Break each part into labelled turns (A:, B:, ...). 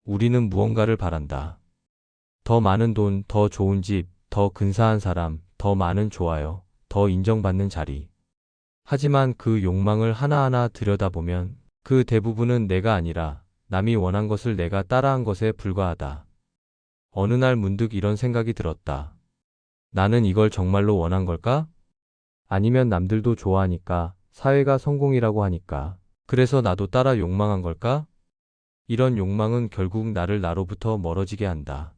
A: 우리는 무언가를 바란다. 더 많은 돈, 더 좋은 집, 더 근사한 사람, 더 많은 좋아요, 더 인정받는 자리. 하지만 그 욕망을 하나하나 들여다보면 그 대부분은 내가 아니라 남이 원한 것을 내가 따라한 것에 불과하다. 어느 날 문득 이런 생각이 들었다. 나는 이걸 정말로 원한 걸까? 아니면 남들도 좋아하니까, 사회가 성공이라고 하니까, 그래서 나도 따라 욕망한 걸까? 이런 욕망은 결국 나를 나로부터 멀어지게 한다.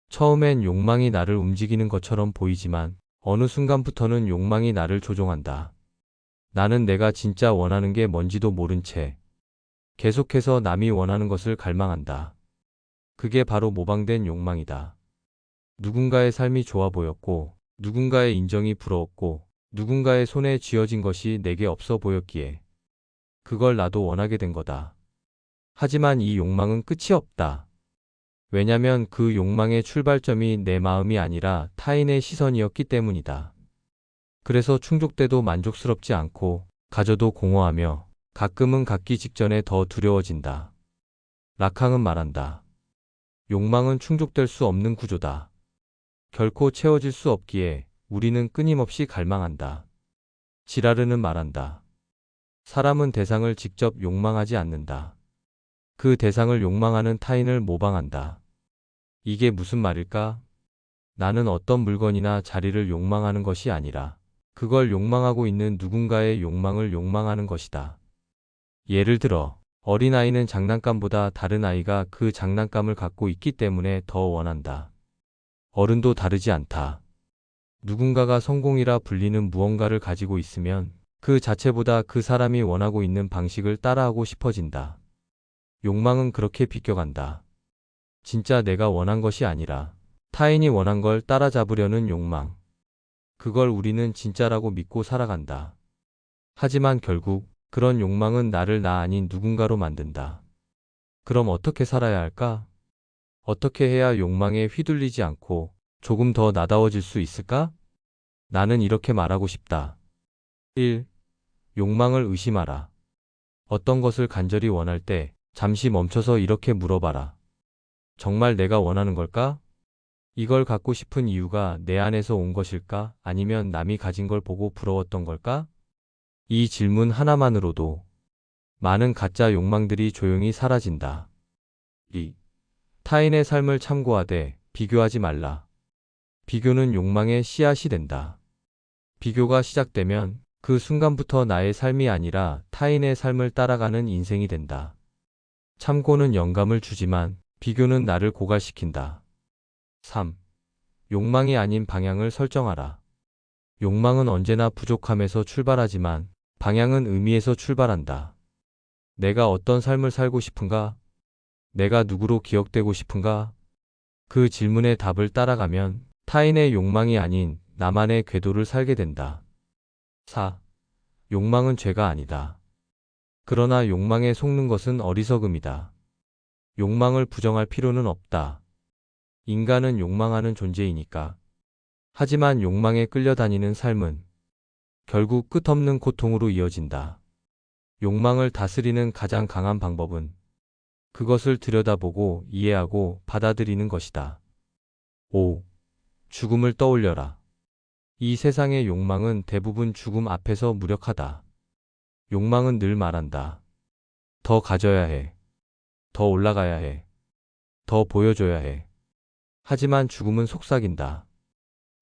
A: 처음엔 욕망이 나를 움직이는 것처럼 보이지만 어느 순간부터는 욕망이 나를 조종한다. 나는 내가 진짜 원하는 게 뭔지도 모른 채 계속해서 남이 원하는 것을 갈망한다. 그게 바로 모방된 욕망이다. 누군가의 삶이 좋아 보였고, 누군가의 인정이 부러웠고, 누군가의 손에 쥐어진 것이 내게 없어 보였기에 그걸 나도 원하게 된 거다. 하지만 이 욕망은 끝이 없다. 왜냐면 그 욕망의 출발점이 내 마음이 아니라 타인의 시선이었기 때문이다. 그래서 충족돼도 만족스럽지 않고 가져도 공허하며 가끔은 갖기 직전에 더 두려워진다. 라캉은 말한다. 욕망은 충족될 수 없는 구조다. 결코 채워질 수 없기에 우리는 끊임없이 갈망한다. 지라르는 말한다. 사람은 대상을 직접 욕망하지 않는다. 그 대상을 욕망하는 타인을 모방한다. 이게 무슨 말일까? 나는 어떤 물건이나 자리를 욕망하는 것이 아니라 그걸 욕망하고 있는 누군가의 욕망을 욕망하는 것이다. 예를 들어, 어린아이는 장난감보다 다른 아이가 그 장난감을 갖고 있기 때문에 더 원한다. 어른도 다르지 않다. 누군가가 성공이라 불리는 무언가를 가지고 있으면 그 자체보다 그 사람이 원하고 있는 방식을 따라하고 싶어진다. 욕망은 그렇게 비껴간다. 진짜 내가 원한 것이 아니라 타인이 원한 걸 따라잡으려는 욕망. 그걸 우리는 진짜라고 믿고 살아간다. 하지만 결국 그런 욕망은 나를 나 아닌 누군가로 만든다. 그럼 어떻게 살아야 할까? 어떻게 해야 욕망에 휘둘리지 않고 조금 더 나다워질 수 있을까? 나는 이렇게 말하고 싶다. 1. 욕망을 의심하라. 어떤 것을 간절히 원할 때 잠시 멈춰서 이렇게 물어봐라. 정말 내가 원하는 걸까? 이걸 갖고 싶은 이유가 내 안에서 온 것일까? 아니면 남이 가진 걸 보고 부러웠던 걸까? 이 질문 하나만으로도 많은 가짜 욕망들이 조용히 사라진다. 2. 타인의 삶을 참고하되 비교하지 말라. 비교는 욕망의 씨앗이 된다. 비교가 시작되면 그 순간부터 나의 삶이 아니라 타인의 삶을 따라가는 인생이 된다. 참고는 영감을 주지만 비교는 나를 고갈시킨다. 3. 욕망이 아닌 방향을 설정하라. 욕망은 언제나 부족함에서 출발하지만 방향은 의미에서 출발한다. 내가 어떤 삶을 살고 싶은가? 내가 누구로 기억되고 싶은가? 그 질문의 답을 따라가면 타인의 욕망이 아닌 나만의 궤도를 살게 된다. 4. 욕망은 죄가 아니다. 그러나 욕망에 속는 것은 어리석음이다. 욕망을 부정할 필요는 없다. 인간은 욕망하는 존재이니까. 하지만 욕망에 끌려다니는 삶은 결국 끝없는 고통으로 이어진다. 욕망을 다스리는 가장 강한 방법은 그것을 들여다보고 이해하고 받아들이는 것이다. 5. 죽음을 떠올려라. 이 세상의 욕망은 대부분 죽음 앞에서 무력하다. 욕망은 늘 말한다. 더 가져야 해. 더 올라가야 해. 더 보여줘야 해. 하지만 죽음은 속삭인다.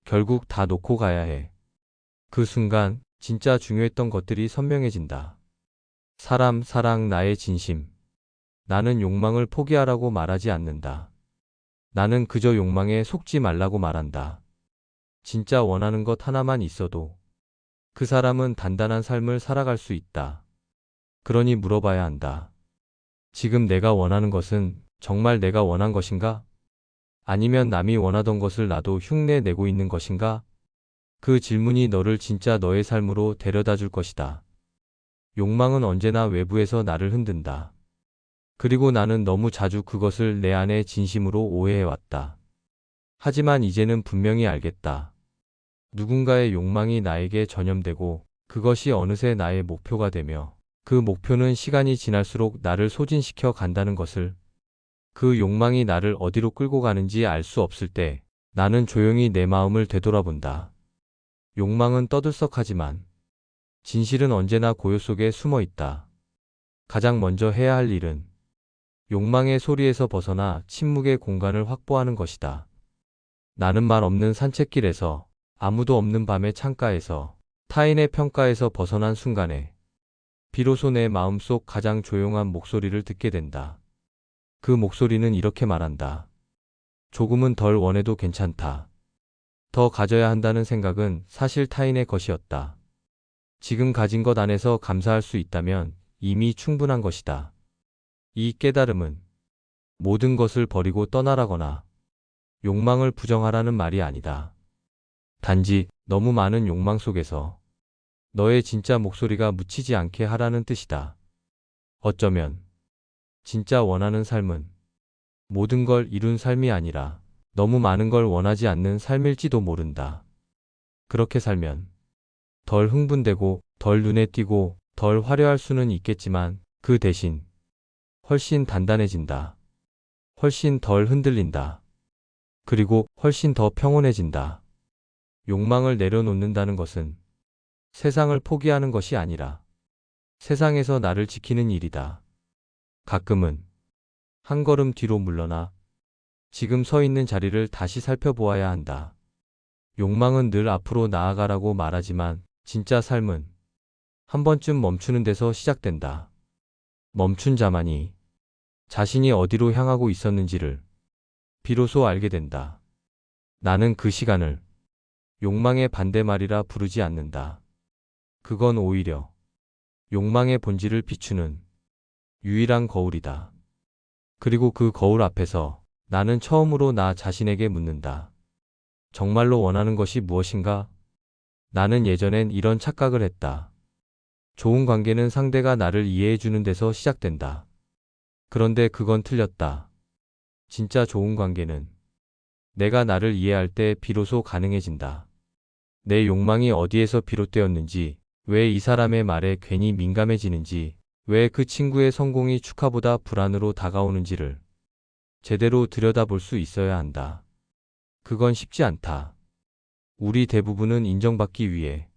A: 결국 다 놓고 가야 해. 그 순간 진짜 중요했던 것들이 선명해진다. 사람, 사랑, 나의 진심. 나는 욕망을 포기하라고 말하지 않는다. 나는 그저 욕망에 속지 말라고 말한다. 진짜 원하는 것 하나만 있어도 그 사람은 단단한 삶을 살아갈 수 있다. 그러니 물어봐야 한다. 지금 내가 원하는 것은 정말 내가 원한 것인가? 아니면 남이 원하던 것을 나도 흉내 내고 있는 것인가? 그 질문이 너를 진짜 너의 삶으로 데려다 줄 것이다. 욕망은 언제나 외부에서 나를 흔든다. 그리고 나는 너무 자주 그것을 내 안의 진심으로 오해해왔다. 하지만 이제는 분명히 알겠다. 누군가의 욕망이 나에게 전염되고 그것이 어느새 나의 목표가 되며 그 목표는 시간이 지날수록 나를 소진시켜 간다는 것을. 그 욕망이 나를 어디로 끌고 가는지 알 수 없을 때 나는 조용히 내 마음을 되돌아본다. 욕망은 떠들썩하지만 진실은 언제나 고요 속에 숨어 있다. 가장 먼저 해야 할 일은 욕망의 소리에서 벗어나 침묵의 공간을 확보하는 것이다. 나는 말 없는 산책길에서, 아무도 없는 밤의 창가에서, 타인의 평가에서 벗어난 순간에 비로소 내 마음속 가장 조용한 목소리를 듣게 된다. 그 목소리는 이렇게 말한다. 조금은 덜 원해도 괜찮다. 더 가져야 한다는 생각은 사실 타인의 것이었다. 지금 가진 것 안에서 감사할 수 있다면 이미 충분한 것이다. 이 깨달음은 모든 것을 버리고 떠나라거나 욕망을 부정하라는 말이 아니다. 단지 너무 많은 욕망 속에서 너의 진짜 목소리가 묻히지 않게 하라는 뜻이다. 어쩌면 진짜 원하는 삶은 모든 걸 이룬 삶이 아니라 너무 많은 걸 원하지 않는 삶일지도 모른다. 그렇게 살면 덜 흥분되고 덜 눈에 띄고 덜 화려할 수는 있겠지만 그 대신 훨씬 단단해진다. 훨씬 덜 흔들린다. 그리고 훨씬 더 평온해진다. 욕망을 내려놓는다는 것은 세상을 포기하는 것이 아니라 세상에서 나를 지키는 일이다. 가끔은 한 걸음 뒤로 물러나 지금 서 있는 자리를 다시 살펴보아야 한다. 욕망은 늘 앞으로 나아가라고 말하지만 진짜 삶은 한 번쯤 멈추는 데서 시작된다. 멈춘 자만이 자신이 어디로 향하고 있었는지를 비로소 알게 된다. 나는 그 시간을 욕망의 반대말이라 부르지 않는다. 그건 오히려 욕망의 본질을 비추는 유일한 거울이다. 그리고 그 거울 앞에서 나는 처음으로 나 자신에게 묻는다. 정말로 원하는 것이 무엇인가? 나는 예전엔 이런 착각을 했다. 좋은 관계는 상대가 나를 이해해 주는 데서 시작된다. 그런데 그건 틀렸다. 진짜 좋은 관계는 내가 나를 이해할 때 비로소 가능해진다. 내 욕망이 어디에서 비롯되었는지, 왜 이 사람의 말에 괜히 민감해지는지, 왜 그 친구의 성공이 축하보다 불안으로 다가오는지를 제대로 들여다볼 수 있어야 한다. 그건 쉽지 않다. 우리 대부분은 인정받기 위해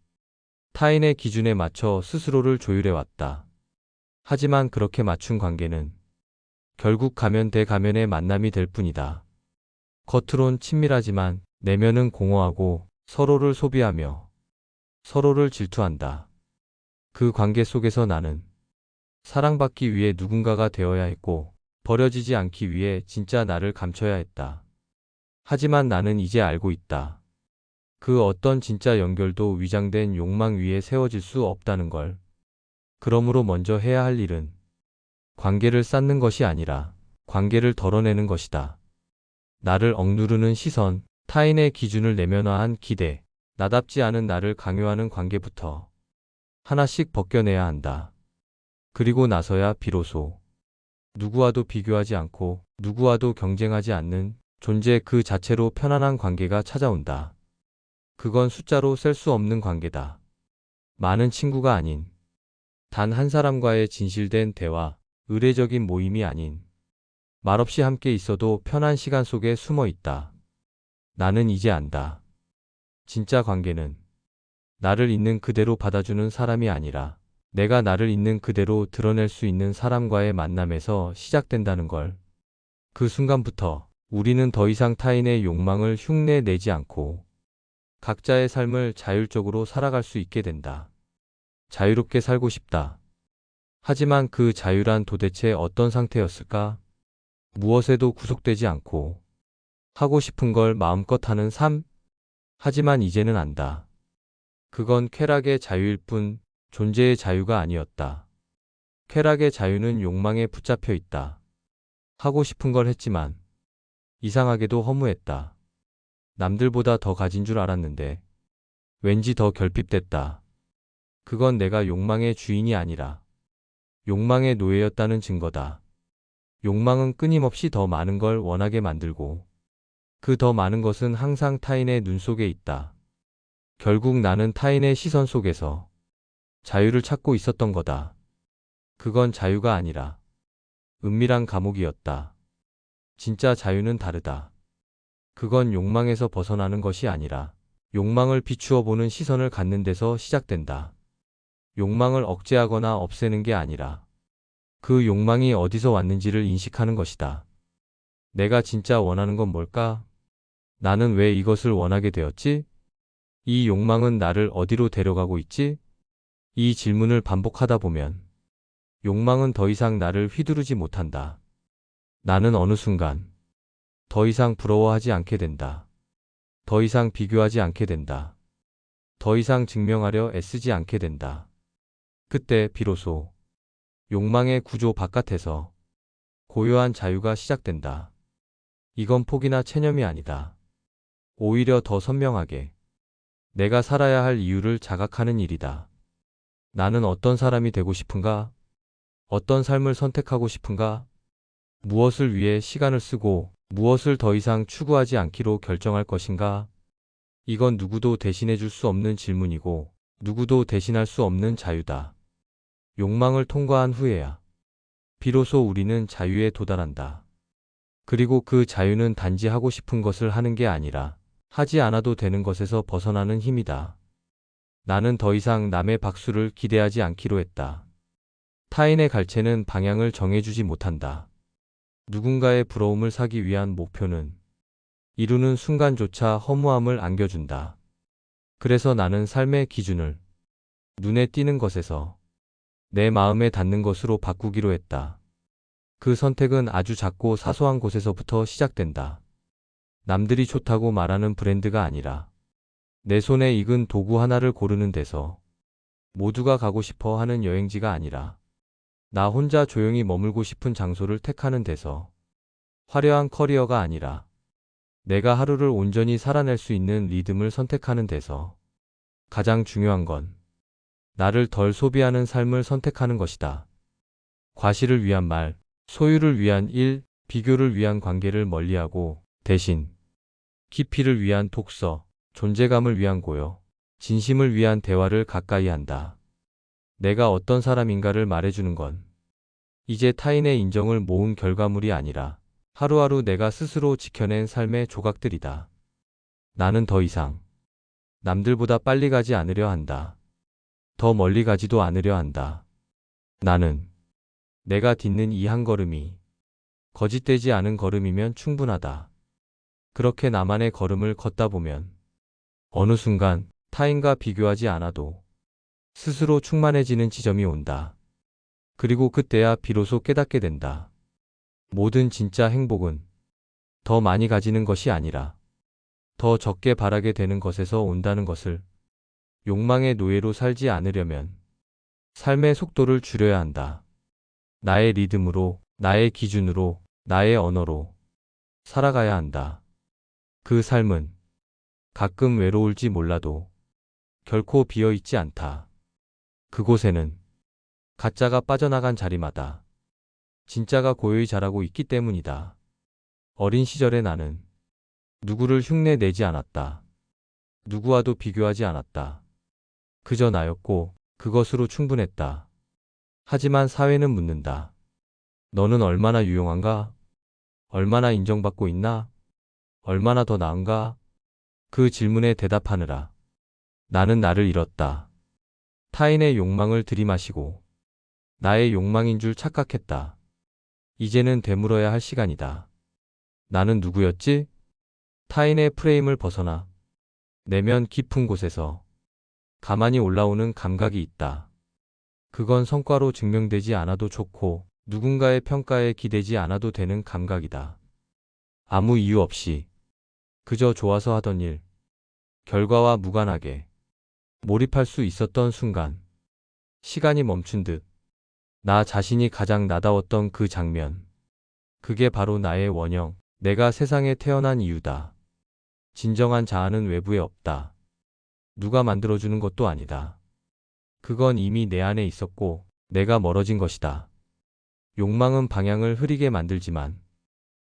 A: 타인의 기준에 맞춰 스스로를 조율해왔다. 하지만 그렇게 맞춘 관계는 결국 가면 대 가면의 만남이 될 뿐이다. 겉으론 친밀하지만 내면은 공허하고 서로를 소비하며 서로를 질투한다. 그 관계 속에서 나는 사랑받기 위해 누군가가 되어야 했고 버려지지 않기 위해 진짜 나를 감춰야 했다. 하지만 나는 이제 알고 있다. 그 어떤 진짜 연결도 위장된 욕망 위에 세워질 수 없다는 걸. 그러므로 먼저 해야 할 일은 관계를 쌓는 것이 아니라 관계를 덜어내는 것이다. 나를 억누르는 시선, 타인의 기준을 내면화한 기대, 나답지 않은 나를 강요하는 관계부터 하나씩 벗겨내야 한다. 그리고 나서야 비로소 누구와도 비교하지 않고 누구와도 경쟁하지 않는 존재 그 자체로 편안한 관계가 찾아온다. 그건 숫자로 셀 수 없는 관계다. 많은 친구가 아닌 단 한 사람과의 진실된 대화, 의례적인 모임이 아닌 말없이 함께 있어도 편한 시간 속에 숨어 있다. 나는 이제 안다. 진짜 관계는 나를 있는 그대로 받아주는 사람이 아니라 내가 나를 있는 그대로 드러낼 수 있는 사람과의 만남에서 시작된다는 걸. 그 순간부터 우리는 더 이상 타인의 욕망을 흉내 내지 않고 각자의 삶을 자율적으로 살아갈 수 있게 된다. 자유롭게 살고 싶다. 하지만 그 자유란 도대체 어떤 상태였을까? 무엇에도 구속되지 않고 하고 싶은 걸 마음껏 하는 삶? 하지만 이제는 안다. 그건 쾌락의 자유일 뿐 존재의 자유가 아니었다. 쾌락의 자유는 욕망에 붙잡혀 있다. 하고 싶은 걸 했지만 이상하게도 허무했다. 남들보다 더 가진 줄 알았는데 왠지 더 결핍됐다. 그건 내가 욕망의 주인이 아니라 욕망의 노예였다는 증거다. 욕망은 끊임없이 더 많은 걸 원하게 만들고 그 더 많은 것은 항상 타인의 눈 속에 있다. 결국 나는 타인의 시선 속에서 자유를 찾고 있었던 거다. 그건 자유가 아니라 은밀한 감옥이었다. 진짜 자유는 다르다. 그건 욕망에서 벗어나는 것이 아니라 욕망을 비추어 보는 시선을 갖는 데서 시작된다. 욕망을 억제하거나 없애는 게 아니라 그 욕망이 어디서 왔는지를 인식하는 것이다. 내가 진짜 원하는 건 뭘까? 나는 왜 이것을 원하게 되었지? 이 욕망은 나를 어디로 데려가고 있지? 이 질문을 반복하다 보면 욕망은 더 이상 나를 휘두르지 못한다. 나는 어느 순간 더 이상 부러워하지 않게 된다. 더 이상 비교하지 않게 된다. 더 이상 증명하려 애쓰지 않게 된다. 그때 비로소 욕망의 구조 바깥에서 고요한 자유가 시작된다. 이건 포기나 체념이 아니다. 오히려 더 선명하게 내가 살아야 할 이유를 자각하는 일이다. 나는 어떤 사람이 되고 싶은가? 어떤 삶을 선택하고 싶은가? 무엇을 위해 시간을 쓰고 무엇을 더 이상 추구하지 않기로 결정할 것인가? 이건 누구도 대신해 줄 수 없는 질문이고 누구도 대신할 수 없는 자유다. 욕망을 통과한 후에야 비로소 우리는 자유에 도달한다. 그리고 그 자유는 단지 하고 싶은 것을 하는 게 아니라 하지 않아도 되는 것에서 벗어나는 힘이다. 나는 더 이상 남의 박수를 기대하지 않기로 했다. 타인의 갈채는 방향을 정해주지 못한다. 누군가의 부러움을 사기 위한 목표는 이루는 순간조차 허무함을 안겨준다. 그래서 나는 삶의 기준을 눈에 띄는 것에서 내 마음에 닿는 것으로 바꾸기로 했다. 그 선택은 아주 작고 사소한 곳에서부터 시작된다. 남들이 좋다고 말하는 브랜드가 아니라 내 손에 익은 도구 하나를 고르는 데서, 모두가 가고 싶어 하는 여행지가 아니라 나 혼자 조용히 머물고 싶은 장소를 택하는 데서, 화려한 커리어가 아니라 내가 하루를 온전히 살아낼 수 있는 리듬을 선택하는 데서, 가장 중요한 건 나를 덜 소비하는 삶을 선택하는 것이다. 과시를 위한 말, 소유를 위한 일, 비교를 위한 관계를 멀리하고 대신 깊이를 위한 독서, 존재감을 위한 고요, 진심을 위한 대화를 가까이 한다. 내가 어떤 사람인가를 말해주는 건 이제 타인의 인정을 모은 결과물이 아니라 하루하루 내가 스스로 지켜낸 삶의 조각들이다. 나는 더 이상 남들보다 빨리 가지 않으려 한다. 더 멀리 가지도 않으려 한다. 나는 내가 딛는 이 한 걸음이 거짓되지 않은 걸음이면 충분하다. 그렇게 나만의 걸음을 걷다 보면 어느 순간 타인과 비교하지 않아도 스스로 충만해지는 지점이 온다. 그리고 그때야 비로소 깨닫게 된다. 모든 진짜 행복은 더 많이 가지는 것이 아니라 더 적게 바라게 되는 것에서 온다는 것을. 욕망의 노예로 살지 않으려면 삶의 속도를 줄여야 한다. 나의 리듬으로, 나의 기준으로, 나의 언어로 살아가야 한다. 그 삶은 가끔 외로울지 몰라도 결코 비어있지 않다. 그곳에는 가짜가 빠져나간 자리마다 진짜가 고요히 자라고 있기 때문이다. 어린 시절의 나는 누구를 흉내 내지 않았다. 누구와도 비교하지 않았다. 그저 나였고 그것으로 충분했다. 하지만 사회는 묻는다. 너는 얼마나 유용한가? 얼마나 인정받고 있나? 얼마나 더 나은가? 그 질문에 대답하느라 나는 나를 잃었다. 타인의 욕망을 들이마시고 나의 욕망인 줄 착각했다. 이제는 되물어야 할 시간이다. 나는 누구였지? 타인의 프레임을 벗어나 내면 깊은 곳에서 가만히 올라오는 감각이 있다. 그건 성과로 증명되지 않아도 좋고 누군가의 평가에 기대지 않아도 되는 감각이다. 아무 이유 없이 그저 좋아서 하던 일, 결과와 무관하게 몰입할 수 있었던 순간, 시간이 멈춘 듯 나 자신이 가장 나다웠던 그 장면, 그게 바로 나의 원형, 내가 세상에 태어난 이유다. 진정한 자아는 외부에 없다. 누가 만들어주는 것도 아니다. 그건 이미 내 안에 있었고 내가 멀어진 것이다. 욕망은 방향을 흐리게 만들지만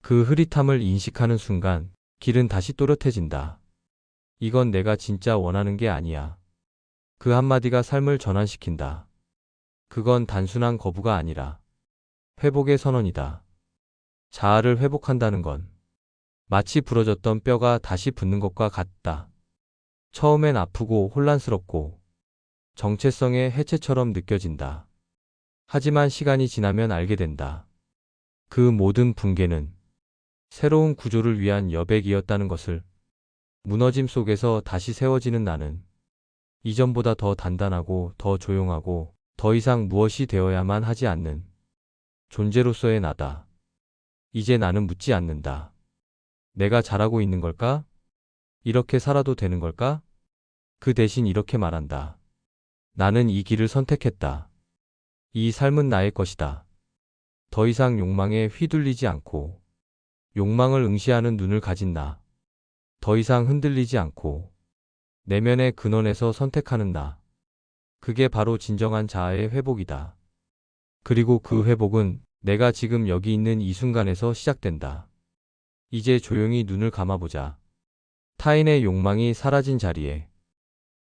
A: 그 흐릿함을 인식하는 순간 길은 다시 또렷해진다. 이건 내가 진짜 원하는 게 아니야. 그 한마디가 삶을 전환시킨다. 그건 단순한 거부가 아니라 회복의 선언이다. 자아를 회복한다는 건 마치 부러졌던 뼈가 다시 붙는 것과 같다. 처음엔 아프고 혼란스럽고 정체성의 해체처럼 느껴진다. 하지만 시간이 지나면 알게 된다. 그 모든 붕괴는 새로운 구조를 위한 여백이었다는 것을. 무너짐 속에서 다시 세워지는 나는 이전보다 더 단단하고 더 조용하고 더 이상 무엇이 되어야만 하지 않는 존재로서의 나다. 이제 나는 묻지 않는다. 내가 잘하고 있는 걸까? 이렇게 살아도 되는 걸까? 그 대신 이렇게 말한다. 나는 이 길을 선택했다. 이 삶은 나의 것이다. 더 이상 욕망에 휘둘리지 않고 욕망을 응시하는 눈을 가진 나. 더 이상 흔들리지 않고 내면의 근원에서 선택하는 나. 그게 바로 진정한 자아의 회복이다. 그리고 그 회복은 내가 지금 여기 있는 이 순간에서 시작된다. 이제 조용히 눈을 감아보자. 타인의 욕망이 사라진 자리에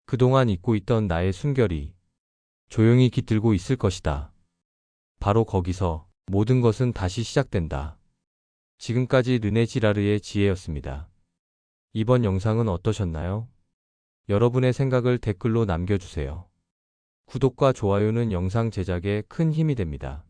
A: 그동안 잊고 있던 나의 숨결이 조용히 깃들고 있을 것이다. 바로 거기서 모든 것은 다시 시작된다. 지금까지 르네 지라르의 지혜였습니다. 이번 영상은 어떠셨나요? 여러분의 생각을 댓글로 남겨주세요. 구독과 좋아요는 영상 제작에 큰 힘이 됩니다.